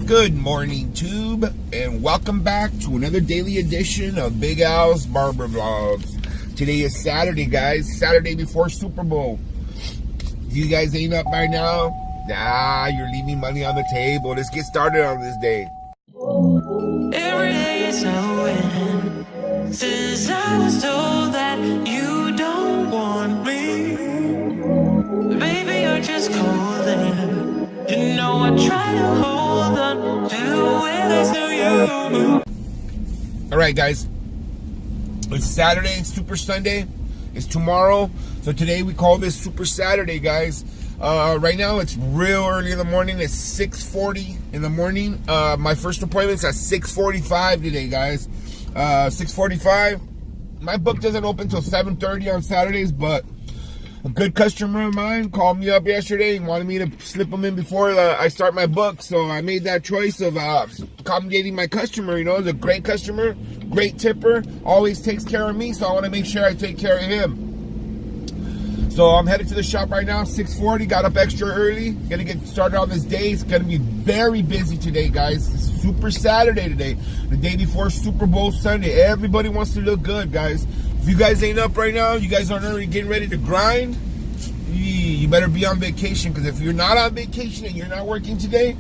Good morning, Tube, and welcome back to another daily edition of Big Al's Barber Vlogs. Today is Saturday, guys. Saturday before Super Bowl. If you guys ain't up by now, you're leaving money on the table. Let's get started on this day. Every day is a win. Since I was told that you don't want me, baby, you're just calling. You know I try to hold on to where I still you. All right, guys. It's Saturday, Super Sunday. It's tomorrow. So today we call this Super Saturday, guys. Right now it's real early in the morning. It's 6:40 in the morning. My first appointment's at 6:45 today, guys. 6:45. My book doesn't open till 7:30 on Saturdays, but a good customer of mine called me up yesterday and wanted me to slip them in before I start my book. So I made that choice of accommodating my customer. You know, he's a great customer, great tipper, always takes care of me. So I want to make sure I take care of him. So I'm headed to the shop right now, 6:40, got up extra early. Gonna get started on this day. It's gonna be very busy today, guys. It's Super Saturday today, the day before Super Bowl Sunday. Everybody wants to look good, guys. If you guys ain't up right now, you guys aren't already getting ready to grind, you better be on vacation. Because if you're not on vacation and you're not working today,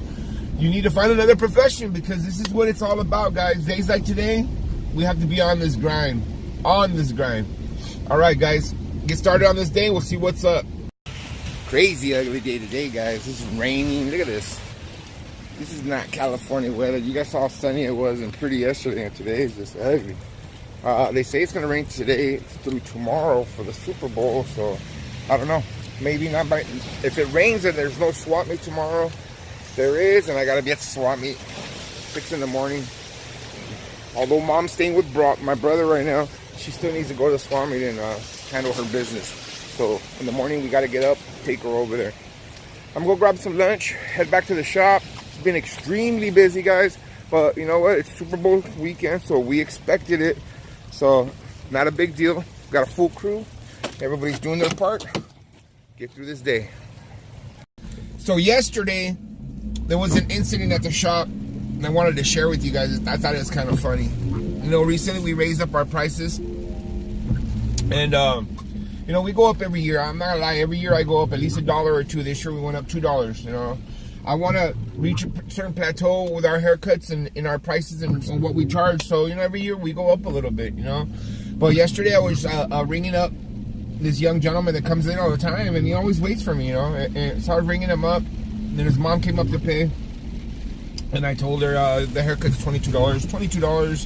you need to find another profession, because this is what it's all about, guys. Days like today, we have to be on this grind. All right, guys. Get started on this day. We'll see what's up. Crazy ugly day today, guys. This is raining. Look at this. This is not California weather. You guys saw how sunny it was and pretty yesterday, and today is just ugly. They say it's gonna rain today through tomorrow for the Super Bowl, so I don't know. Maybe not. If it rains and there's no swap meet tomorrow, there is, and I gotta be at the swap meet 6 in the morning. Although mom's staying with my brother right now, she still needs to go to the swap meet and handle her business. So in the morning we got to get up, take her over there. I'm gonna go grab some lunch, head back to the shop. It's been extremely busy, guys, but you know what, it's Super Bowl weekend, so we expected it, so not a big deal. Got a full crew, everybody's doing their part. Get through this day. So yesterday there was an incident at the shop and I wanted to share with you guys. I thought it was kind of funny. You know, recently we raised up our prices. And, you know, we go up every year. I'm not gonna lie, every year I go up at least $1 or $2. This year we went up $2, you know. I want to reach a certain plateau with our haircuts and in our prices and what we charge. So, you know, every year we go up a little bit, you know. But yesterday I was ringing up this young gentleman that comes in all the time, and he always waits for me, you know. And so I was ringing him up, and then his mom came up to pay. And I told her the haircut's $22. $22.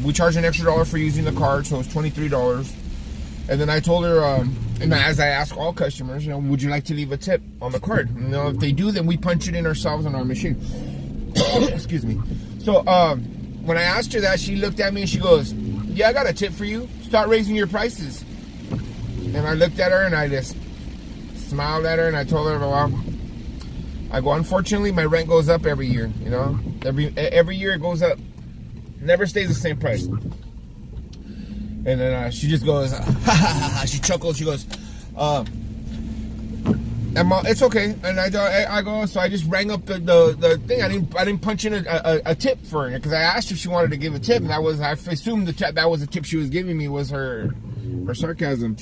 We charge an extra $1 for using the card, so it's $23. And then I told her, and as I ask all customers, you know, would you like to leave a tip on the card? You know, if they do, then we punch it in ourselves on our machine. Excuse me. So when I asked her that, she looked at me and she goes, "Yeah, I got a tip for you. Start raising your prices." And I looked at her and I just smiled at her and I told her, well, I go, unfortunately, my rent goes up every year. You know, every year it goes up. Never stays the same price. And then she just goes, ha ha ha. She chuckles. She goes, it's okay. And I go, so I just rang up the thing. I didn't punch in a tip for her because I asked if she wanted to give a tip, and I assumed that was the tip she was giving me was her sarcasm.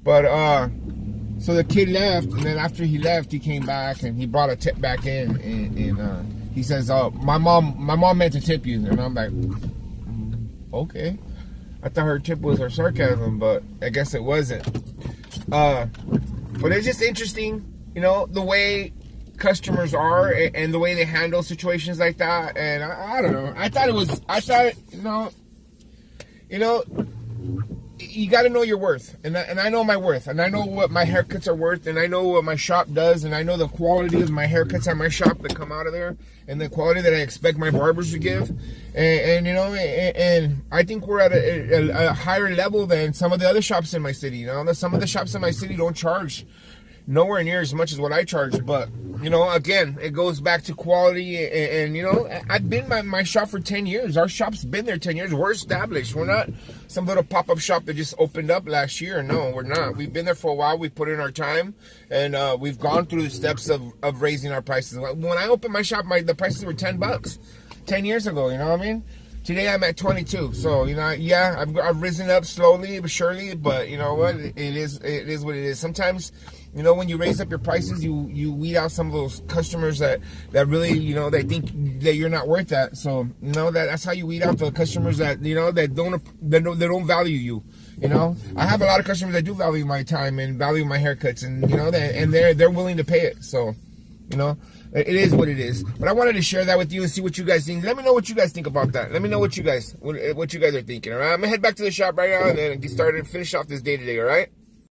But so the kid left, and then after he left, he came back and he brought a tip back in, and he says, my mom meant to tip you. And I'm like, okay. I thought her tip was her sarcasm, but I guess it wasn't. But it's just interesting, you know, the way customers are and the way they handle situations like that. And I don't know. I thought, you know, you got to know your worth, and I know my worth, and I know what my haircuts are worth, and I know what my shop does, and I know the quality of my haircuts at my shop that come out of there, and the quality that I expect my barbers to give, and you know, and I think we're at a higher level than some of the other shops in my city. You know, some of the shops in my city don't charge, nowhere near as much as what I charge, but you know, again, it goes back to quality, and you know, I've been my shop for 10 years. Our shop's been there 10 years. We're established. We're not some little pop-up shop that just opened up last year. No, we're not. We've been there for a while. We've put in our time, and we've gone through the steps of raising our prices. When I opened my shop, the prices were $10 10 years ago. You know what I mean? Today I'm at 22. So you know, yeah, I've risen up slowly but surely. But you know what? It is what it is. Sometimes, you know, when you raise up your prices, you weed out some of those customers that really, you know, they think that you're not worth that. So, you know, that's how you weed out the customers that, you know, that don't value you. You know, I have a lot of customers that do value my time and value my haircuts, and you know, they're willing to pay it. So, you know, it is what it is. But I wanted to share that with you and see what you guys think. Let me know what you guys think about that. Let me know what you guys are thinking. All right, I'm gonna head back to the shop right now and then get started and finish off this day today. All right.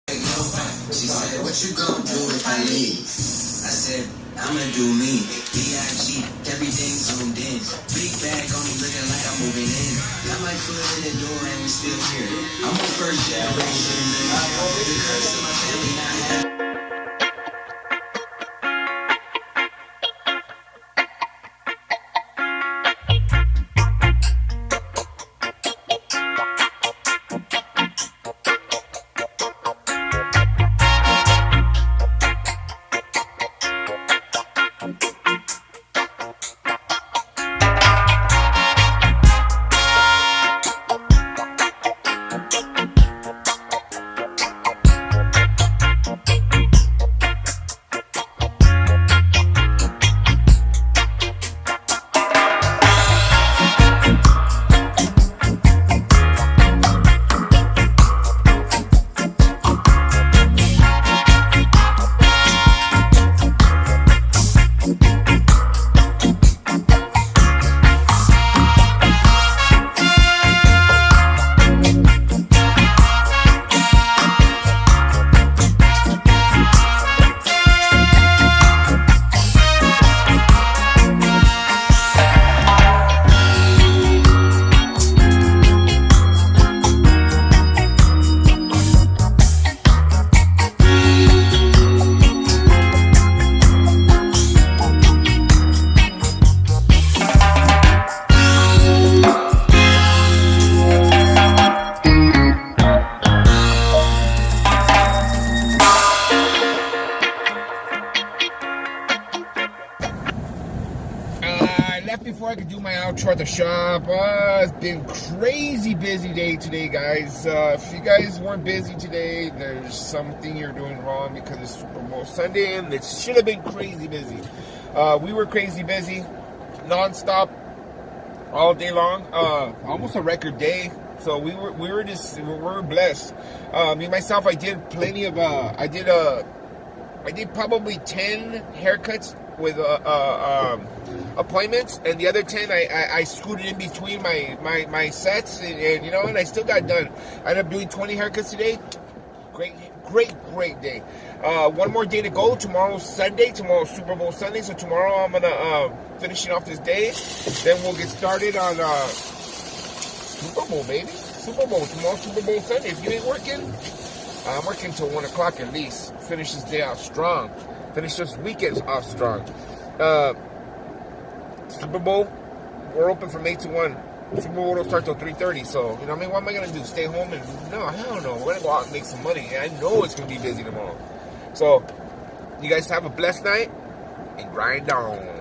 She said, what you gonna do if I leave? I said, I'ma do me. DIG, everything zoomed in. Big bag on me looking like I'm moving in. Got my foot in the door and we still here. I'm a first generation. The curse of my family not happy. Before I could do my outro at the shop, it's been crazy busy day today, guys. If you guys weren't busy today, there's something you're doing wrong, because it's Super Bowl Sunday and it should have been crazy busy. We were crazy busy, non-stop, all day long. Almost a record day. So we were blessed. Me myself, I did plenty of I did probably 10 haircuts with appointments, and the other 10 I scooted in between my sets, and you know, and I still got done. I ended up doing 20 haircuts today. Great day. One more day to go. Tomorrow's Sunday. Tomorrow's Super Bowl Sunday. So tomorrow I'm gonna finishing off this day. Then we'll get started on Super Bowl, baby. Super Bowl. Tomorrow's Super Bowl Sunday. If you ain't working, I'm working till 1 o'clock at least. Finish this day off strong. Finish this weekend off strong. Super Bowl, we're open from 8 to 1. Super Bowl don't start till 3:30. So, you know what I mean? What am I going to do? Stay home? And no, hell no. We're going to go out and make some money. And I know it's going to be busy tomorrow. So, you guys have a blessed night and grind on.